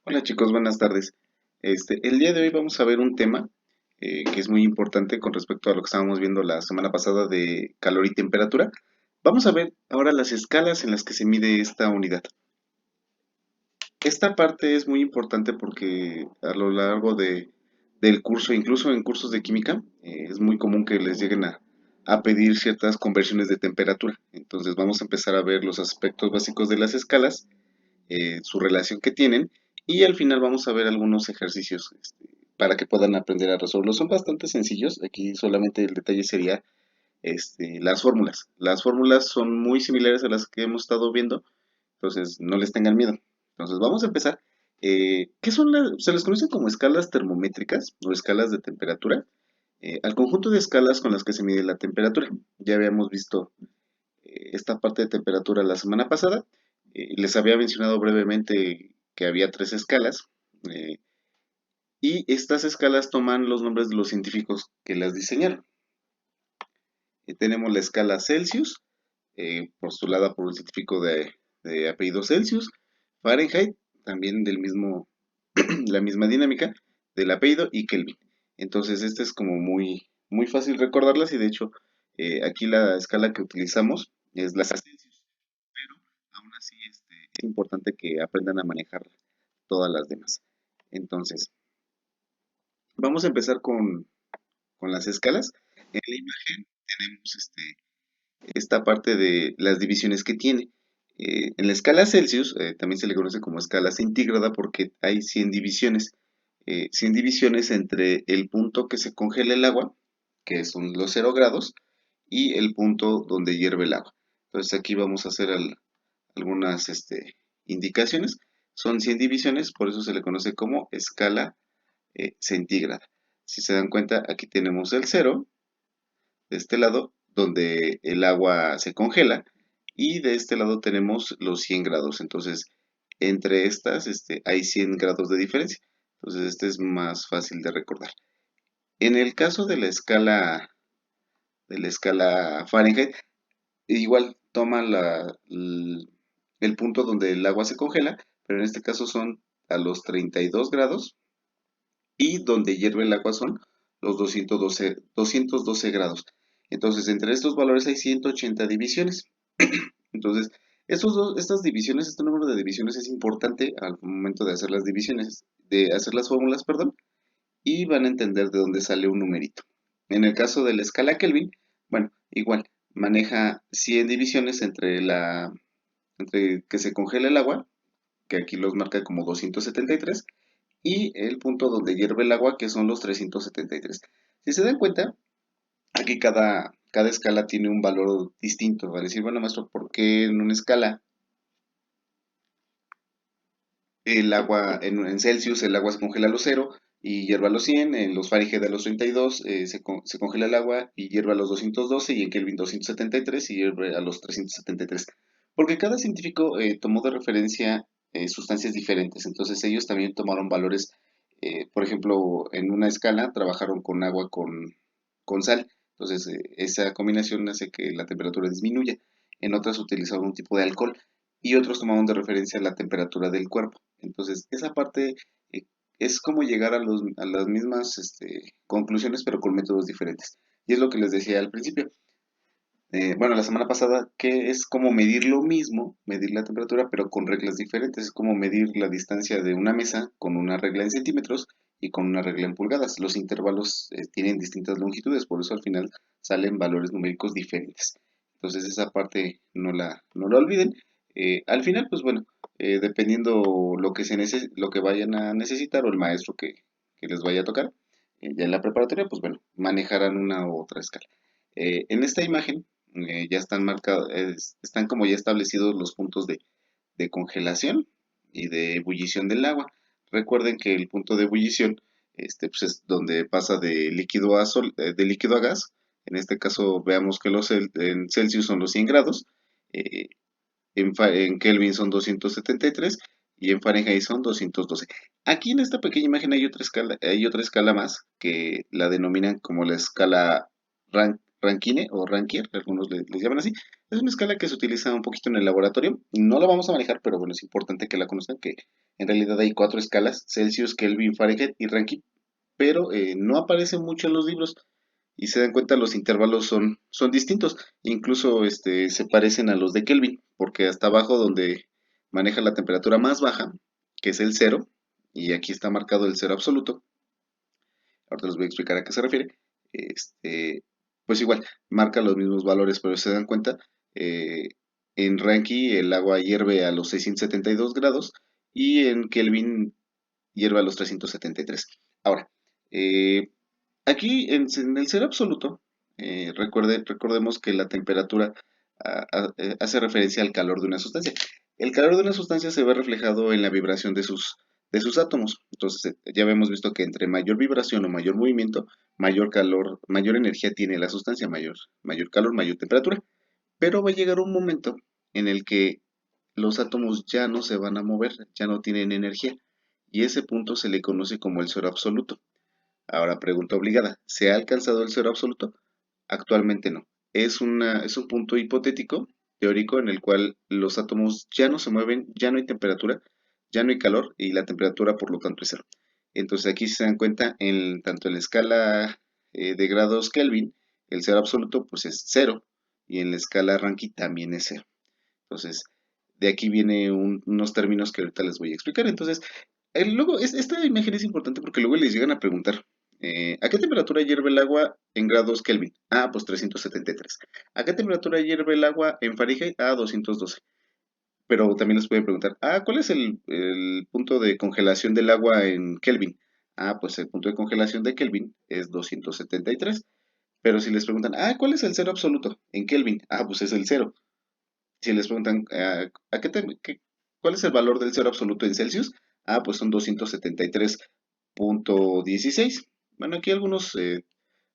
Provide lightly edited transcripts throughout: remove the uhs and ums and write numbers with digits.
Hola chicos, buenas tardes. El día de hoy vamos a ver un tema que es muy importante con respecto a lo que estábamos viendo la semana pasada de calor y temperatura. Vamos a ver ahora las escalas en las que se mide esta unidad. Esta parte es muy importante porque a lo largo del curso, incluso en cursos de química, es muy común que les lleguen a pedir ciertas conversiones de temperatura. Entonces vamos a empezar a ver los aspectos básicos de las escalas, su relación que tienen, y al final vamos a ver algunos ejercicios para que puedan aprender a resolverlos. Son bastante sencillos, aquí solamente el detalle sería las fórmulas. Las fórmulas son muy similares a las que hemos estado viendo, entonces no les tengan miedo. Entonces vamos a empezar. ¿Qué son se les conocen como escalas termométricas o escalas de temperatura? Al conjunto de escalas con las que se mide la temperatura. Ya habíamos visto esta parte de temperatura la semana pasada. Les había mencionado brevemente que había tres escalas, eh, y estas escalas toman los nombres de los científicos que las diseñaron. Tenemos la escala Celsius, postulada por un científico de apellido Celsius; Fahrenheit, también del mismo, la misma dinámica del apellido; y Kelvin. Entonces, este es como muy fácil recordarlas, y de hecho, aquí la escala que utilizamos es la Celsius, pero aún así es importante que aprendan a manejar todas las demás. Entonces, vamos a empezar con las escalas. En la imagen tenemos esta parte de las divisiones que tiene. En la escala Celsius también se le conoce como escala centígrada porque hay 100 divisiones. 100 divisiones entre el punto que se congela el agua, que son los 0 grados, y el punto donde hierve el agua. Entonces aquí vamos a hacer algunas indicaciones. Son 100 divisiones, por eso se le conoce como escala centígrada. Si se dan cuenta, aquí tenemos el cero de este lado, donde el agua se congela, y de este lado tenemos los 100 grados. Entonces, entre estas hay 100 grados de diferencia. Entonces, este es más fácil de recordar. En el caso de la escala Fahrenheit, igual toma el punto donde el agua se congela, pero en este caso son a los 32 grados, y donde hierve el agua son los 212 grados. Entonces, entre estos valores hay 180 divisiones. Entonces, estas divisiones, este número de divisiones es importante al momento de hacer las divisiones, de hacer las fórmulas, perdón, y van a entender de dónde sale un numerito. En el caso de la escala Kelvin, bueno, igual, maneja 100 divisiones entre que se congela el agua, que aquí los marca como 273, y el punto donde hierve el agua, que son los 373. Si se dan cuenta, aquí cada escala tiene un valor distinto. Va a decir, bueno, maestro, ¿por qué en una escala el agua, en Celsius, el agua se congela a los 0 y hierve a los 100, en los Fahrenheit a los 32 se congela el agua y hierve a los 212, y en Kelvin 273 y hierve a los 373? Porque cada científico tomó de referencia sustancias diferentes. Entonces ellos también tomaron valores. Por ejemplo, en una escala trabajaron con agua con sal. Entonces esa combinación hace que la temperatura disminuya. En otras utilizaron un tipo de alcohol, y otros tomaron de referencia la temperatura del cuerpo. Entonces, esa parte es como llegar a las mismas conclusiones, pero con métodos diferentes. Y es lo que les decía al principio. Bueno, la semana pasada, que es como medir lo mismo, medir la temperatura, pero con reglas diferentes. Es como medir la distancia de una mesa con una regla en centímetros y con una regla en pulgadas. Los intervalos tienen distintas longitudes, por eso al final salen valores numéricos diferentes. Entonces esa parte no la olviden. Al final, pues bueno, dependiendo lo que vayan a necesitar, o el maestro que les vaya a tocar, ya en la preparatoria, pues bueno, manejarán una u otra escala. En esta imagen ya están marcados, están como ya establecidos los puntos de congelación y de ebullición del agua. Recuerden que el punto de ebullición pues es donde pasa de líquido a gas. En este caso, veamos que en Celsius son los 100 grados, eh, en Kelvin son 273, y en Fahrenheit son 212. Aquí en esta pequeña imagen hay otra escala más que la denominan como la escala Rankine o Rankine, algunos les llaman así. Es una escala que se utiliza un poquito en el laboratorio. No la vamos a manejar, pero bueno, es importante que la conozcan, que en realidad hay 4 escalas: Celsius, Kelvin, Fahrenheit y Rankine, pero no aparece mucho en los libros y se dan cuenta los intervalos son distintos, incluso se parecen a los de Kelvin, porque hasta abajo donde maneja la temperatura más baja, que es el cero, y aquí está marcado el cero absoluto, ahorita les voy a explicar a qué se refiere, pues igual, marca los mismos valores, pero se dan cuenta, eh, en Rankine el agua hierve a los 672 grados y en Kelvin hierve a los 373. Ahora, eh, aquí en el cero absoluto, recordemos que la temperatura hace referencia al calor de una sustancia. El calor de una sustancia se ve reflejado en la vibración de sus átomos. Entonces, ya hemos visto que entre mayor vibración o mayor movimiento, mayor calor, mayor energía tiene la sustancia, mayor calor, mayor temperatura. Pero va a llegar un momento en el que los átomos ya no se van a mover, ya no tienen energía. Y ese punto se le conoce como el cero absoluto. Ahora, pregunta obligada: ¿se ha alcanzado el cero absoluto? Actualmente no. Es un punto hipotético, teórico, en el cual los átomos ya no se mueven, ya no hay temperatura, ya no hay calor y la temperatura por lo tanto es cero. Entonces aquí se dan cuenta, tanto en la escala de grados Kelvin, el cero absoluto pues es cero, y en la escala Rankine también es cero. Entonces, de aquí viene unos términos que ahorita les voy a explicar. Entonces, luego, esta imagen es importante porque luego les llegan a preguntar, ¿a qué temperatura hierve el agua en grados Kelvin? Ah, pues 373. ¿A qué temperatura hierve el agua en Fahrenheit? Ah, 212. Pero también les pueden preguntar, ¿cuál es el punto de congelación del agua en Kelvin? Ah, pues el punto de congelación de Kelvin es 273. Pero si les preguntan, ¿cuál es el cero absoluto en Kelvin? Ah, pues es el cero. Si les preguntan, ¿cuál es el valor del cero absoluto en Celsius? Ah, pues son 273.16. Bueno, aquí algunos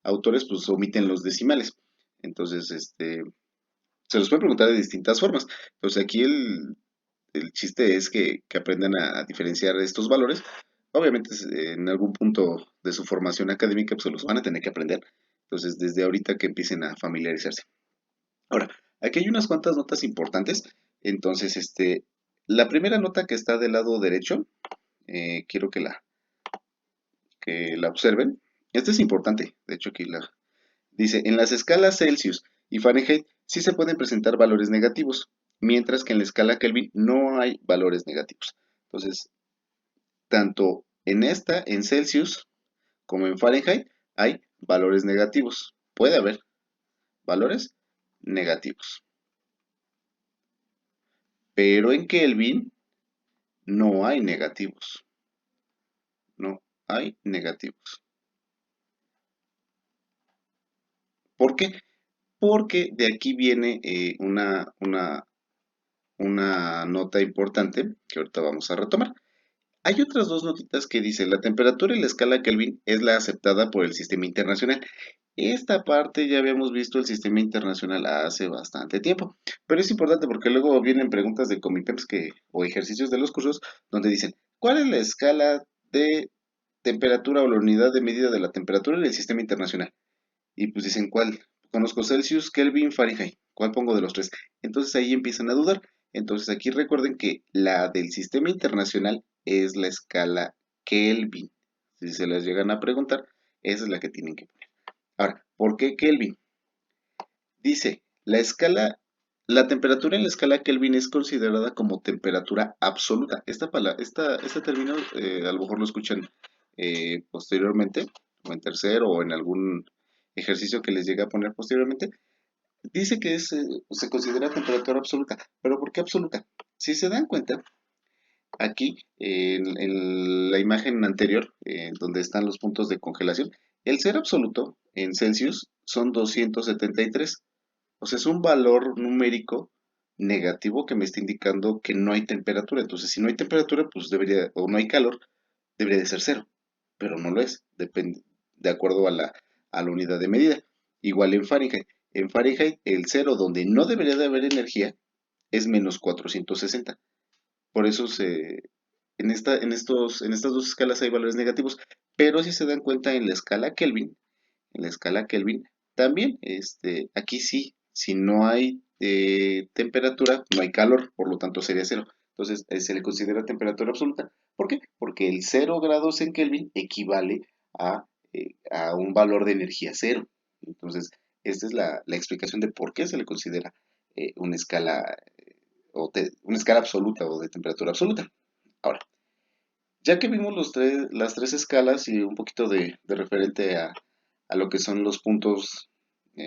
autores pues omiten los decimales. Entonces, se los pueden preguntar de distintas formas. Entonces, aquí el chiste es que aprendan a diferenciar estos valores. Obviamente, en algún punto de su formación académica, pues se los van a tener que aprender. Entonces, desde ahorita que empiecen a familiarizarse. Ahora, aquí hay unas cuantas notas importantes. Entonces, la primera nota que está del lado derecho, quiero que la observen. Esta es importante, de hecho aquí dice: en las escalas Celsius y Fahrenheit sí se pueden presentar valores negativos, mientras que en la escala Kelvin no hay valores negativos. Entonces, tanto en Celsius, como en Fahrenheit, hay valores negativos. Puede haber valores negativos. Pero en Kelvin no hay negativos. No hay negativos. ¿Por qué? Porque de aquí viene una nota importante que ahorita vamos a retomar. Hay otras dos notitas que dicen: la temperatura y la escala Kelvin es la aceptada por el sistema internacional. Esta parte ya habíamos visto el sistema internacional hace bastante tiempo, pero es importante porque luego vienen preguntas de Comipems o ejercicios de los cursos donde dicen: ¿cuál es la escala de temperatura o la unidad de medida de la temperatura en el sistema internacional? Y pues dicen: ¿cuál? Conozco Celsius, Kelvin, Fahrenheit. ¿Cuál pongo de los tres? Entonces ahí empiezan a dudar. Entonces aquí recuerden que la del sistema internacional es la escala Kelvin. Si se las llegan a preguntar, esa es la que tienen que poner. Ahora, ¿por qué Kelvin? Dice: la temperatura en la escala Kelvin es considerada como temperatura absoluta. Este término a lo mejor lo escuchan posteriormente, o en tercero, o en algún ejercicio que les llegue a poner posteriormente. Dice que se considera temperatura absoluta. ¿Pero por qué absoluta? Si se dan cuenta, aquí en la imagen anterior, donde están los puntos de congelación, el cero absoluto en Celsius son 273. O sea, es un valor numérico negativo que me está indicando que no hay temperatura. Entonces, si no hay temperatura, pues o no hay calor, debería de ser cero. Pero no lo es, depende, de acuerdo a la unidad de medida. Igual en Fahrenheit. En Fahrenheit, el cero donde no debería de haber energía es menos 460. Por eso en estas dos escalas hay valores negativos. Pero si se dan cuenta en la escala Kelvin, También, aquí sí, si no hay temperatura, no hay calor, por lo tanto sería cero. Entonces, se le considera temperatura absoluta. ¿Por qué? Porque el 0 grados en Kelvin equivale a un valor de energía cero. Entonces, esta es la explicación de por qué se le considera una escala una escala absoluta o de temperatura absoluta. Ahora, ya que vimos las tres escalas y un poquito de referente a lo que son los puntos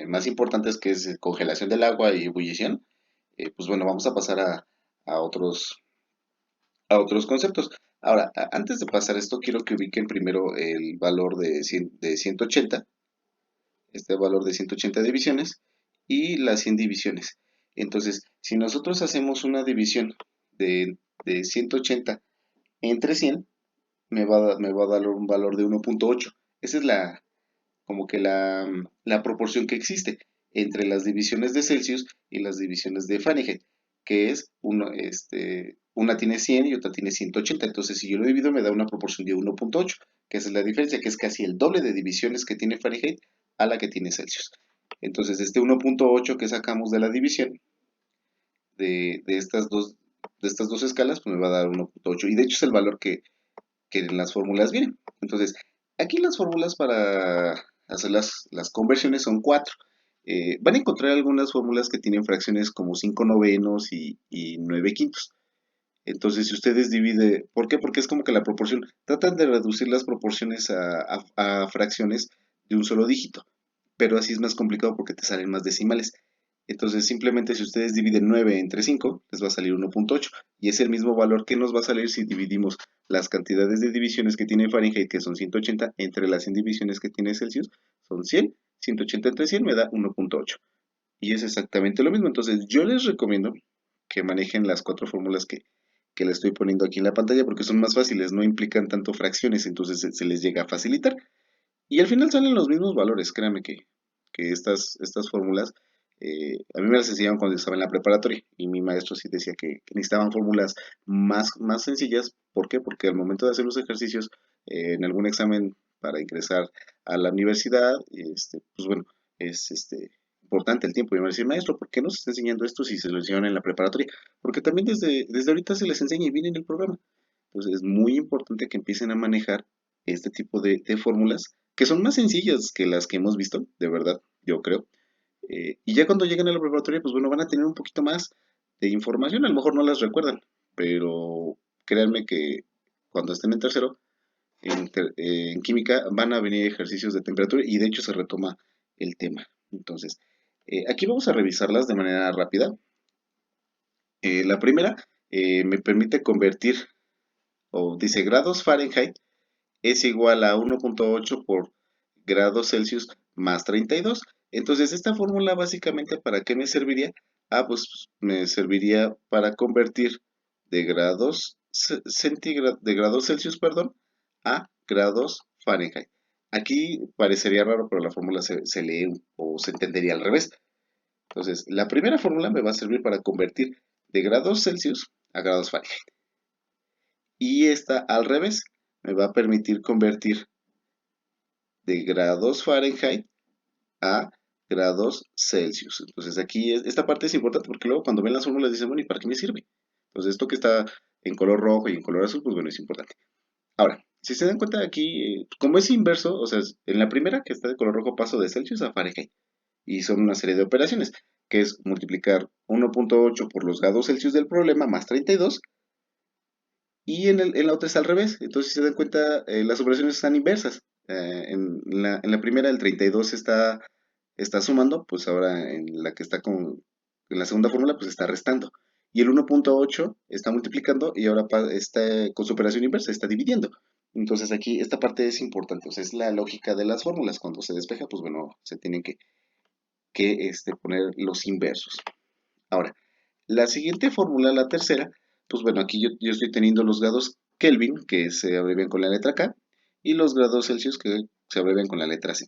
más importantes, que es congelación del agua y ebullición, pues bueno, vamos a pasar a a otros conceptos. Ahora, antes de pasar esto, quiero que ubiquen primero el valor de 180, este valor de 180 divisiones y las 100 divisiones. Entonces, si nosotros hacemos una división de 180 entre 100, me va a dar un valor de 1.8. Esa es como que la proporción que existe entre las divisiones de Celsius y las divisiones de Fahrenheit, que es una tiene 100 y otra tiene 180. Entonces, si yo lo divido, me da una proporción de 1.8, que esa es la diferencia, que es casi el doble de divisiones que tiene Fahrenheit a la que tiene Celsius. Entonces, este 1.8 que sacamos de la división de estas dos escalas, pues me va a dar 1.8. Y de hecho es el valor que en las fórmulas vienen. Entonces, aquí las fórmulas para hacer las conversiones son cuatro. Van a encontrar algunas fórmulas que tienen fracciones como 5 novenos y 9 quintos. Entonces, si ustedes dividen, ¿por qué? Porque es como que la proporción, tratan de reducir las proporciones a fracciones de un solo dígito, pero así es más complicado porque te salen más decimales. Entonces, simplemente si ustedes dividen 9 entre 5, les va a salir 1.8 y es el mismo valor que nos va a salir si dividimos las cantidades de divisiones que tiene Fahrenheit, que son 180, entre las 100 divisiones que tiene Celsius, son 100, 180 entre 100 me da 1.8. Y es exactamente lo mismo. Entonces, yo les recomiendo que manejen las cuatro fórmulas que le estoy poniendo aquí en la pantalla porque son más fáciles, no implican tanto fracciones, entonces se les llega a facilitar. Y al final salen los mismos valores, créanme que estas fórmulas, a mí me las enseñaron cuando estaba en la preparatoria y mi maestro sí decía que necesitaban fórmulas más sencillas. ¿Por qué? Porque al momento de hacer los ejercicios en algún examen para ingresar a la universidad, pues bueno, es importante el tiempo. Y me decía, maestro, ¿por qué no se está enseñando esto si se lo enseñaron en la preparatoria? Porque también desde ahorita se les enseña y viene en el programa. Entonces es muy importante que empiecen a manejar este tipo de fórmulas que son más sencillas que las que hemos visto, de verdad, yo creo. Y ya cuando lleguen a la preparatoria, pues bueno, van a tener un poquito más de información, a lo mejor no las recuerdan, pero créanme que cuando estén en tercero, en química, van a venir ejercicios de temperatura y de hecho se retoma el tema. Entonces, aquí vamos a revisarlas de manera rápida. La primera me permite convertir, o dice grados Fahrenheit es igual a 1.8 por grados Celsius más 32. Entonces, esta fórmula básicamente, ¿para qué me serviría? Ah, pues me serviría para convertir de de grados Celsius, perdón, a grados Fahrenheit. Aquí parecería raro, pero la fórmula se lee o se entendería al revés. Entonces, la primera fórmula me va a servir para convertir de grados Celsius a grados Fahrenheit. Y esta al revés me va a permitir convertir de grados Fahrenheit a grados Celsius. Entonces aquí esta parte es importante porque luego cuando ven las fórmulas dicen, bueno, ¿y para qué me sirve? Entonces esto que está en color rojo y en color azul, pues bueno, es importante. Ahora, si se dan cuenta aquí, como es inverso, o sea, en la primera que está de color rojo paso de Celsius a Fahrenheit. Y son una serie de operaciones, que es multiplicar 1.8 por los grados Celsius del problema más 32. Y en la otra está al revés. Entonces, si se dan cuenta, las operaciones están inversas. En la primera, el 32 está sumando, pues ahora en la segunda fórmula, pues está restando. Y el 1.8 está multiplicando y ahora está con su operación inversa, está dividiendo. Entonces aquí esta parte es importante, o sea, es la lógica de las fórmulas. Cuando se despeja, pues bueno, se tienen que poner los inversos. Ahora, la siguiente fórmula, la tercera, pues bueno, aquí yo estoy teniendo los grados Kelvin, que se abrevian con la letra K, y los grados Celsius, que se abrevian con la letra C.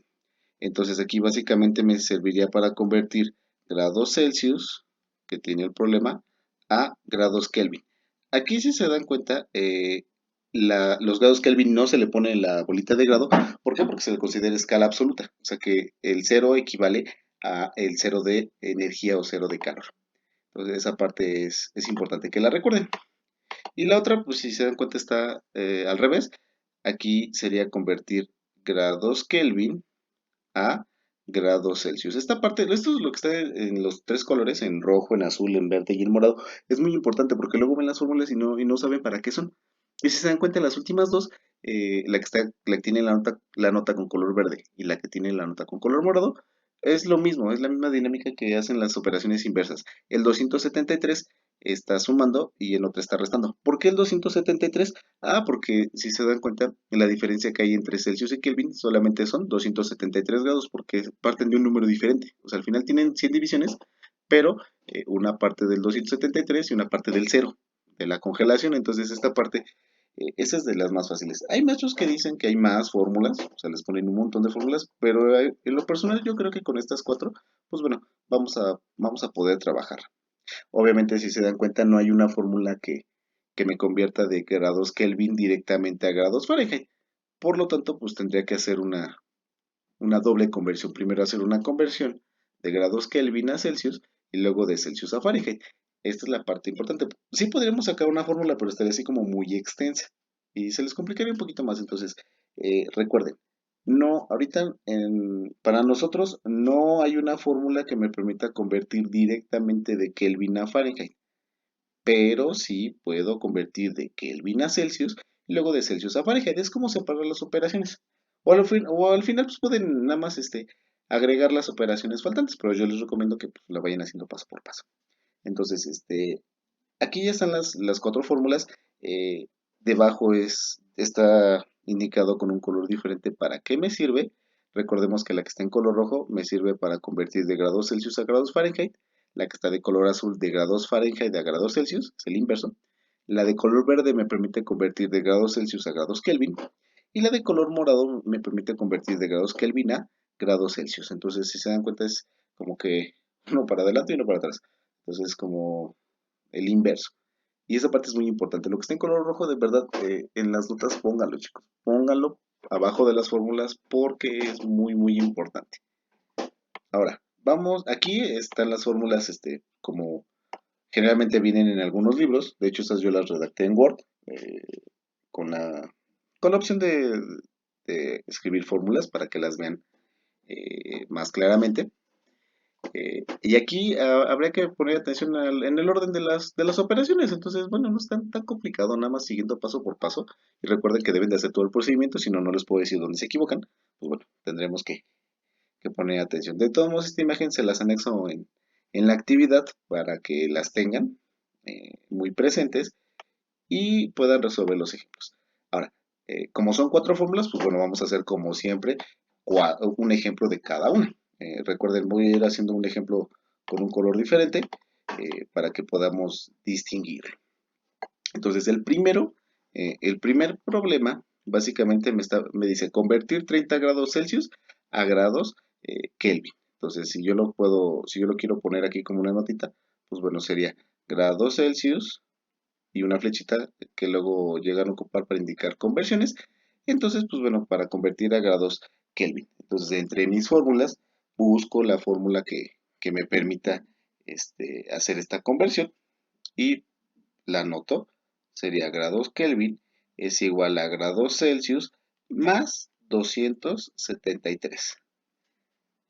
Entonces aquí básicamente me serviría para convertir grados Celsius, que tiene el problema, a grados Kelvin. Aquí si se dan cuenta, los grados Kelvin no se le pone la bolita de grado. ¿Por qué? Porque se le considera escala absoluta. O sea que el cero equivale a el cero de energía o cero de calor. Entonces esa parte es importante que la recuerden. Y la otra, pues si se dan cuenta, está al revés. Aquí sería convertir grados Kelvin a grados Celsius. Esta parte, esto es lo que está en los tres colores, en rojo, en azul, en verde y en morado. Es muy importante porque luego ven las fórmulas y no saben para qué son. Y si se dan cuenta, en las últimas dos, la que tiene la nota con color verde y la que tiene la nota con color morado, es lo mismo, es la misma dinámica que hacen las operaciones inversas. El 273 está sumando y el otro está restando. ¿Por qué el 273? Porque si se dan cuenta, la diferencia que hay entre Celsius y Kelvin solamente son 273 grados porque parten de un número diferente. O sea, al final tienen 100 divisiones, pero una parte del 273 y una parte del cero, de la congelación. Entonces, esta parte, esa es de las más fáciles. Hay maestros que dicen que hay más fórmulas, o sea, les ponen un montón de fórmulas, pero en lo personal yo creo que con estas cuatro, pues bueno, vamos a poder trabajar. Obviamente, si se dan cuenta, no hay una fórmula que me convierta de grados Kelvin directamente a grados Fahrenheit. Por lo tanto, pues tendría que hacer una doble conversión. Primero hacer una conversión de grados Kelvin a Celsius y luego de Celsius a Fahrenheit. Esta es la parte importante. Sí podríamos sacar una fórmula, pero estaría así como muy extensa y se les complicaría un poquito más. Entonces, recuerden, no, ahorita para nosotros no hay una fórmula que me permita convertir directamente de Kelvin a Fahrenheit, pero sí puedo convertir de Kelvin a Celsius y luego de Celsius a Fahrenheit. Es como separar las operaciones. O al final pues pueden nada más agregar las operaciones faltantes, pero yo les recomiendo que pues, la vayan haciendo paso por paso. Entonces, aquí ya están las cuatro fórmulas. Debajo está indicado con un color diferente para qué me sirve. Recordemos que la que está en color rojo me sirve para convertir de grados Celsius a grados Fahrenheit. La que está de color azul de grados Fahrenheit a grados Celsius, es el inverso. La de color verde me permite convertir de grados Celsius a grados Kelvin. Y la de color morado me permite convertir de grados Kelvin a grados Celsius. Entonces, si se dan cuenta, es como que uno para adelante y uno para atrás. Entonces, es como el inverso. Y esa parte es muy importante. Lo que está en color rojo, de verdad, en las notas pónganlo, chicos. Pónganlo abajo de las fórmulas porque es muy, muy importante. Ahora, vamos, aquí están las fórmulas, como generalmente vienen en algunos libros. De hecho, estas yo las redacté en Word, con la opción de escribir fórmulas para que las vean más claramente. Y aquí habría que poner atención en el orden de las operaciones. Entonces, bueno, no es tan complicado, nada más siguiendo paso por paso. Y recuerden que deben de hacer todo el procedimiento, si no, no les puedo decir dónde se equivocan. Pues bueno, tendremos que poner atención. De todos modos, esta imagen se las anexo en la actividad para que las tengan muy presentes y puedan resolver los ejemplos. Ahora, como son cuatro fórmulas, pues bueno, vamos a hacer como siempre un ejemplo de cada una. Recuerden, voy a ir haciendo un ejemplo con un color diferente para que podamos distinguirlo. Entonces, el primer problema, básicamente me dice convertir 30 grados Celsius a grados Kelvin. Entonces, si yo lo quiero poner aquí como una notita, pues bueno, sería grados Celsius y una flechita que luego llegan a ocupar para indicar conversiones. Entonces, pues bueno, para convertir a grados Kelvin. Entonces, entre mis fórmulas, busco la fórmula que me permita hacer esta conversión y la anoto. Sería grados Kelvin es igual a grados Celsius más 273.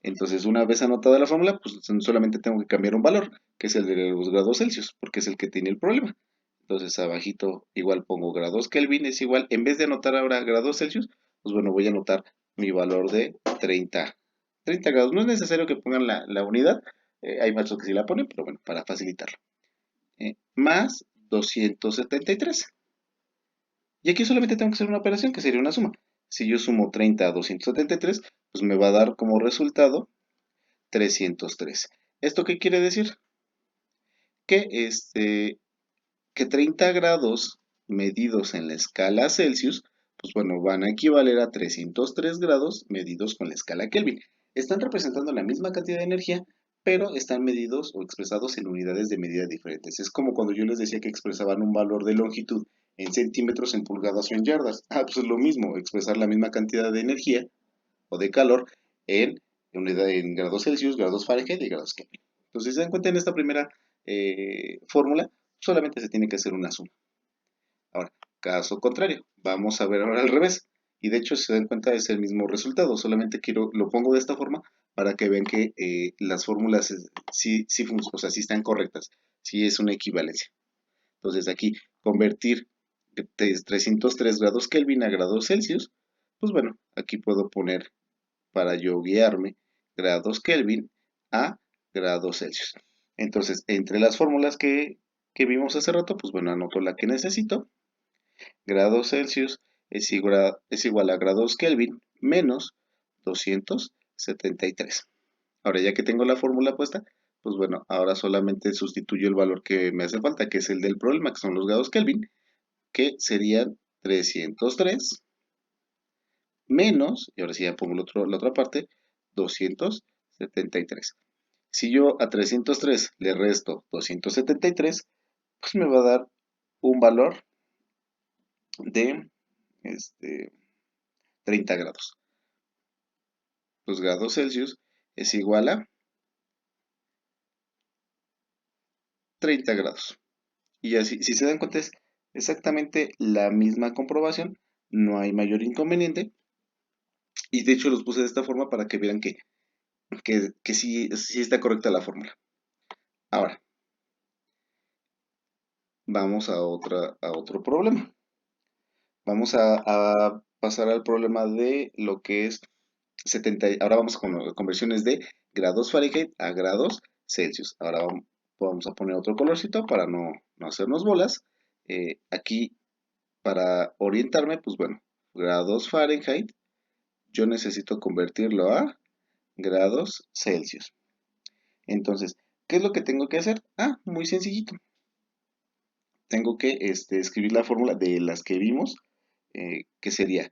Entonces, una vez anotada la fórmula, pues solamente tengo que cambiar un valor, que es el de los grados Celsius, porque es el que tiene el problema. Entonces, abajito igual pongo grados Kelvin, es igual, en vez de anotar ahora grados Celsius, pues bueno, voy a anotar mi valor de 30 grados. No es necesario que pongan la unidad, hay maestros que sí la ponen, pero bueno, para facilitarlo. Más 273. Y aquí solamente tengo que hacer una operación, que sería una suma. Si yo sumo 30 a 273, pues me va a dar como resultado 303. ¿Esto qué quiere decir? Que, que 30 grados medidos en la escala Celsius, pues bueno, van a equivaler a 303 grados medidos con la escala Kelvin. Están representando la misma cantidad de energía, pero están medidos o expresados en unidades de medida diferentes. Es como cuando yo les decía que expresaban un valor de longitud en centímetros, en pulgadas o en yardas. Ah, pues es lo mismo, expresar la misma cantidad de energía o de calor en unidad en grados Celsius, grados Fahrenheit y grados Kelvin. Entonces, si se dan cuenta en esta primera fórmula, solamente se tiene que hacer una suma. Ahora, caso contrario, vamos a ver ahora al revés. Y de hecho, si se dan cuenta, es el mismo resultado. Solamente lo pongo de esta forma para que vean que las fórmulas sí, o sea, sí están correctas. Sí es una equivalencia. Entonces, aquí, convertir 303 grados Kelvin a grados Celsius, pues bueno, aquí puedo poner para yo guiarme grados Kelvin a grados Celsius. Entonces, entre las fórmulas que vimos hace rato, pues bueno, anoto la que necesito. Grados Celsius es igual a grados Kelvin menos 273. Ahora, ya que tengo la fórmula puesta, pues bueno, ahora solamente sustituyo el valor que me hace falta, que es el del problema, que son los grados Kelvin, que serían 303 menos, y ahora sí ya pongo la otra parte, 273. Si yo a 303 le resto 273, pues me va a dar un valor de 30 grados. Los grados Celsius es igual a 30 grados. Y así, si se dan cuenta, es exactamente la misma comprobación, no hay mayor inconveniente. Y de hecho los puse de esta forma para que vean que sí está correcta la fórmula. Ahora, vamos a otro problema. Vamos a pasar al problema de lo que es 70. Ahora vamos con conversiones de grados Fahrenheit a grados Celsius. Ahora vamos a poner otro colorcito para no hacernos bolas. Aquí, para orientarme, pues bueno, grados Fahrenheit, yo necesito convertirlo a grados Celsius. Entonces, ¿qué es lo que tengo que hacer? Ah, muy sencillito. Tengo que escribir la fórmula de las que vimos, que sería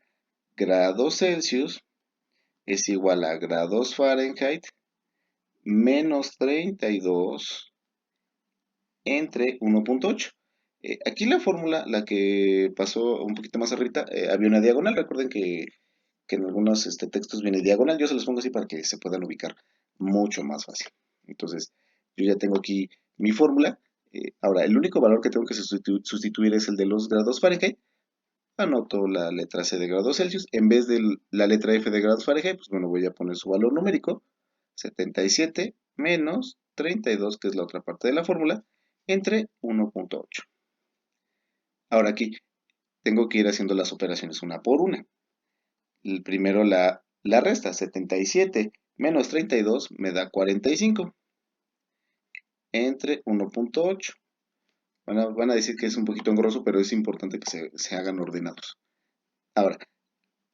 grados Celsius es igual a grados Fahrenheit menos 32 entre 1.8. Aquí la fórmula, la que pasó un poquito más arriba, había una diagonal. Recuerden que en algunos textos viene diagonal. Yo se los pongo así para que se puedan ubicar mucho más fácil. Entonces, yo ya tengo aquí mi fórmula. Ahora, el único valor que tengo que sustituir es el de los grados Fahrenheit. Anoto la letra C de grados Celsius. En vez de la letra F de grados Fahrenheit, pues bueno, voy a poner su valor numérico. 77 menos 32, que es la otra parte de la fórmula, entre 1.8. Ahora aquí tengo que ir haciendo las operaciones una por una. El primero la resta, 77 menos 32 me da 45 entre 1.8. Van a decir que es un poquito engorroso, pero es importante que se hagan ordenados. Ahora,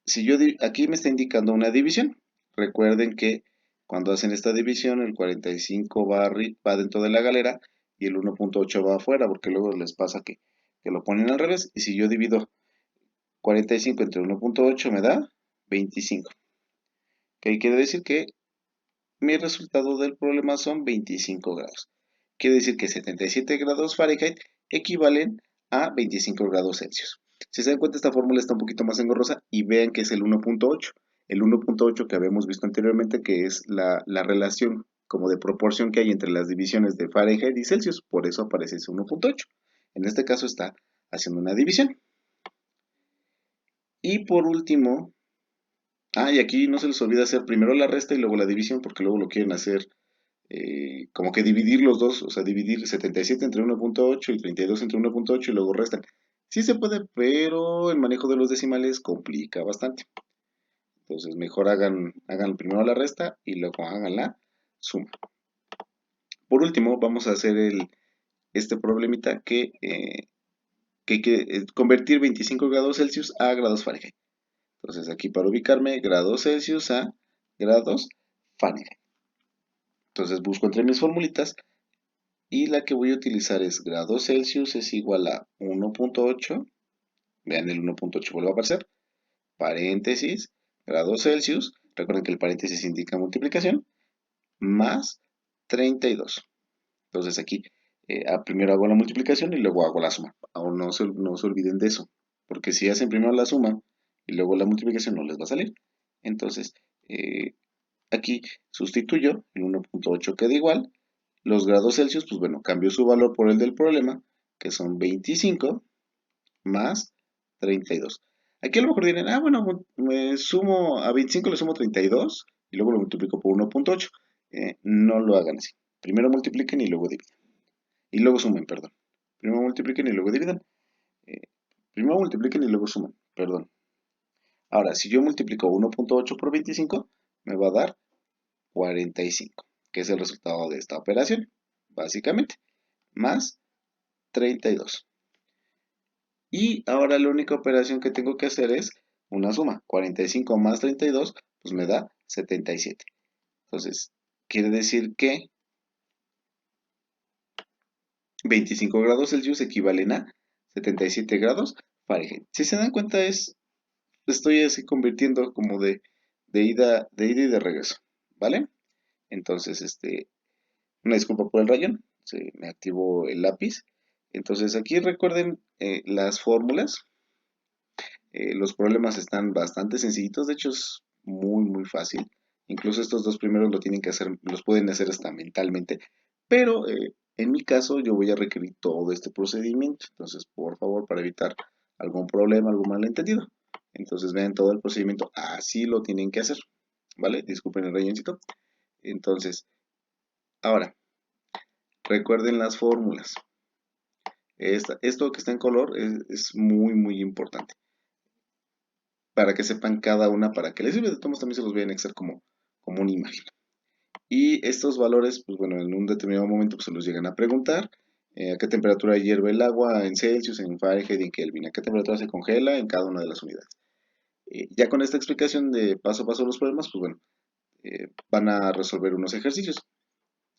si yo aquí me está indicando una división. Recuerden que cuando hacen esta división, el 45 va dentro de la galera y el 1.8 va afuera, porque luego les pasa que lo ponen al revés. Y si yo divido 45 entre 1.8 me da 25. ¿Qué quiere decir? Que mi resultado del problema son 25 grados. Quiere decir que 77 grados Fahrenheit equivalen a 25 grados Celsius. Si se dan cuenta, esta fórmula está un poquito más engorrosa y vean que es el 1.8. El 1.8 que habíamos visto anteriormente, que es la relación como de proporción que hay entre las divisiones de Fahrenheit y Celsius. Por eso aparece ese 1.8. En este caso está haciendo una división. Y por último, y aquí no se les olvida hacer primero la resta y luego la división, porque luego lo quieren hacer como que dividir los dos, o sea, dividir 77 entre 1.8 y 32 entre 1.8 y luego restan. Sí se puede, pero el manejo de los decimales complica bastante. Entonces, mejor hagan primero la resta y luego hagan la suma. Por último, vamos a hacer este problemita que hay que convertir 25 grados Celsius a grados Fahrenheit. Entonces, aquí para ubicarme, grados Celsius a grados Fahrenheit. Entonces, busco entre mis formulitas y la que voy a utilizar es grados Celsius es igual a 1.8. Vean, el 1.8 vuelve a aparecer. Paréntesis, grados Celsius. Recuerden que el paréntesis indica multiplicación. Más 32. Entonces aquí Primero hago la multiplicación y luego hago la suma. Aún no se olviden de eso, porque si hacen primero la suma y luego la multiplicación no les va a salir. Entonces, eh, aquí sustituyo el 1.8 queda igual. Los grados Celsius, pues bueno, cambio su valor por el del problema, que son 25 más 32. Aquí a lo mejor dirán, bueno, me sumo a 25, le sumo 32 y luego lo multiplico por 1.8. No lo hagan así. Primero multipliquen y luego dividan. Y luego sumen, perdón. Primero multipliquen y luego dividan. Eh, Primero multipliquen y luego sumen, perdón. Ahora, si yo multiplico 1.8 por 25, me va a dar 45, que es el resultado de esta operación, básicamente, más 32. Y ahora la única operación que tengo que hacer es una suma. 45 más 32, pues me da 77. Entonces, quiere decir que 25 grados Celsius equivalen a 77 grados Fahrenheit. Si se dan cuenta, estoy así convirtiendo como de ida y de regreso, ¿vale? Entonces, una disculpa por el rayón, se me activó el lápiz. Entonces, aquí recuerden las fórmulas. Los problemas están bastante sencillitos, de hecho es muy fácil. Incluso estos dos primeros lo tienen que hacer, los pueden hacer hasta mentalmente, pero en mi caso yo voy a requerir todo este procedimiento. Entonces, por favor, para evitar algún problema, algún malentendido, entonces vean todo el procedimiento, así lo tienen que hacer, ¿vale? Disculpen el rellencito. Entonces, ahora, recuerden las fórmulas. Esto que está en color es muy importante para que sepan cada una, para que les sirva. De todos también se los voy a anexar como una imagen. Y estos valores, pues bueno, en un determinado momento pues, se los llegan a preguntar. ¿A qué temperatura hierve el agua en Celsius, en Fahrenheit y en Kelvin? ¿A qué temperatura se congela en cada una de las unidades? Ya con esta explicación de paso a paso los problemas, pues bueno, van a resolver unos ejercicios,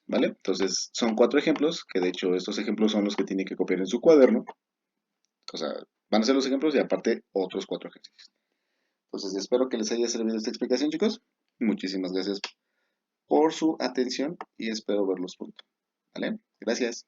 ¿vale? Entonces, son 4 ejemplos, que de hecho estos ejemplos son los que tienen que copiar en su cuaderno. O sea, van a ser los ejemplos y aparte otros 4 ejercicios. Entonces, espero que les haya servido esta explicación, chicos. Muchísimas gracias por su atención y espero verlos pronto. ¿Vale? Gracias.